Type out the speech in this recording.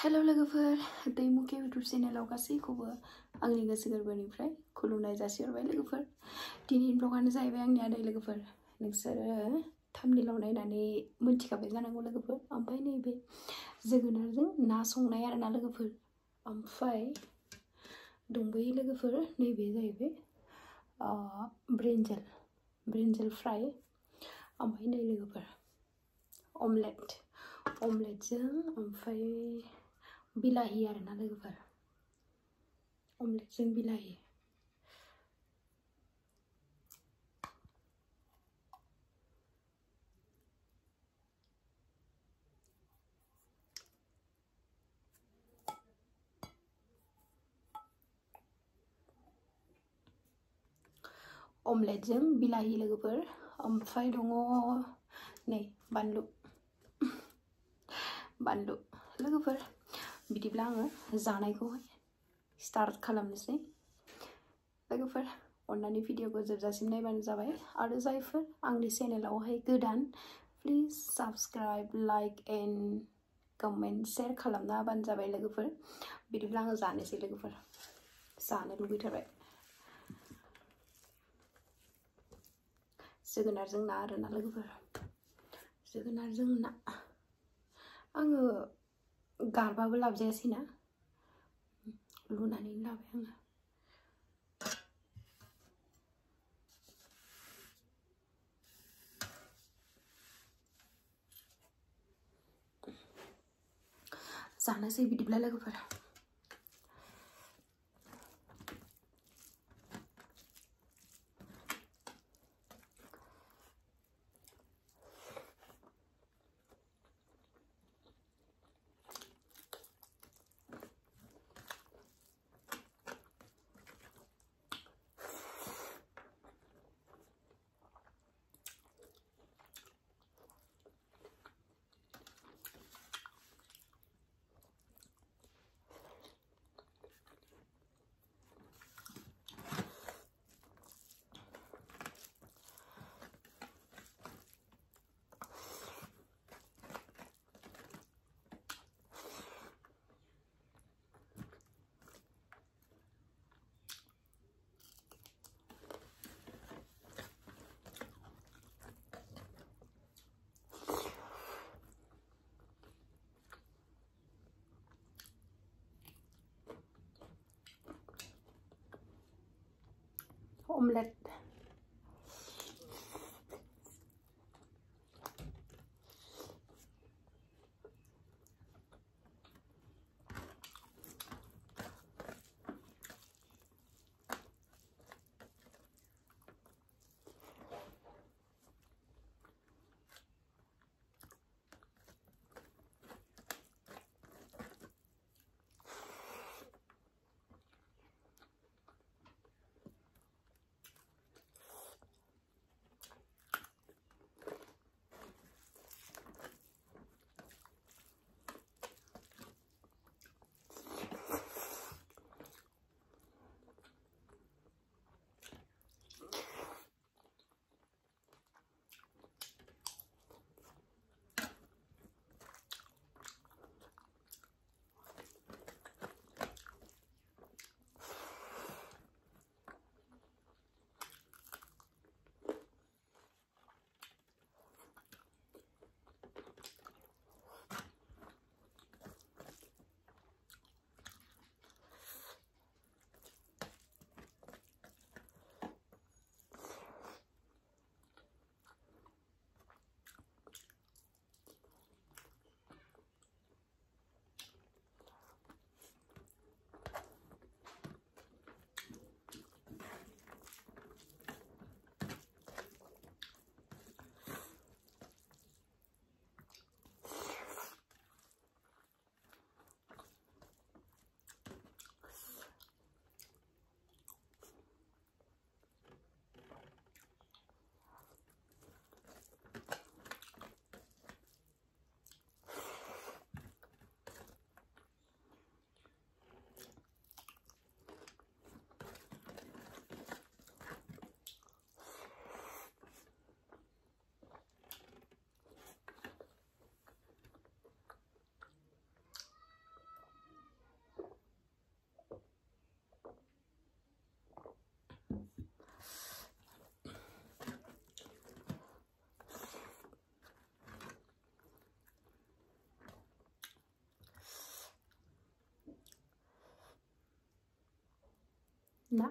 Hello लोगोफोर दैमुके YouTube चेनेलाव गासैखौबो आंनि गोसो गोरबोनिफ्राय खुलुमनाय जासिहरबाय लोगोफोर। दिनैनि ब्लगानो जाहैबाय आंनि आदै लोगोफोर। नोंसोरो थाम्बनेइलाव नायनानै मोनथिखाबाय जानांगौ लोगोफोर। ओमफ्राय नैबे जोगोनारजों ना संनाय आरोना लोगोफोर। ओमफ्राय दंबोयो लोगोफोर नैबे जाहैबाय ब्रिन्जल फ्राय। ओमफ्राय नै लोगोफोर अमलेटजों ओमफ्राय बिलाहि आरोना लोगोफोर। अमलेटजों बिलाहि। अमलेटजों बिलाहि लोगोफोर। ओमफ्राय दङ नै बानलु लोगोफोर। बिदिब्ला आङो जानायखौहाय स्टार्ट खालामनोसै लोगोफोर। अन्नानै भिडिअखौ जोबजासिम नायबानो जाबाय। आरो जायफोर आंनि चेनेलावहाय गोदान please subscribe like and comment share खालामना होबानो जाबाय लोगोफोर। बिदिब्ला आङो जानोसै लोगोफोर। जानो लुबैथारबाय। जोगोनारजों ना आरोना लोगोफोर। जोगोनारजों ना आङो गारबाबो लाबजायासैना लुनानै लाबाय आङो। जानोसै बिदिब्ला लोगोफोर। अमलेट ना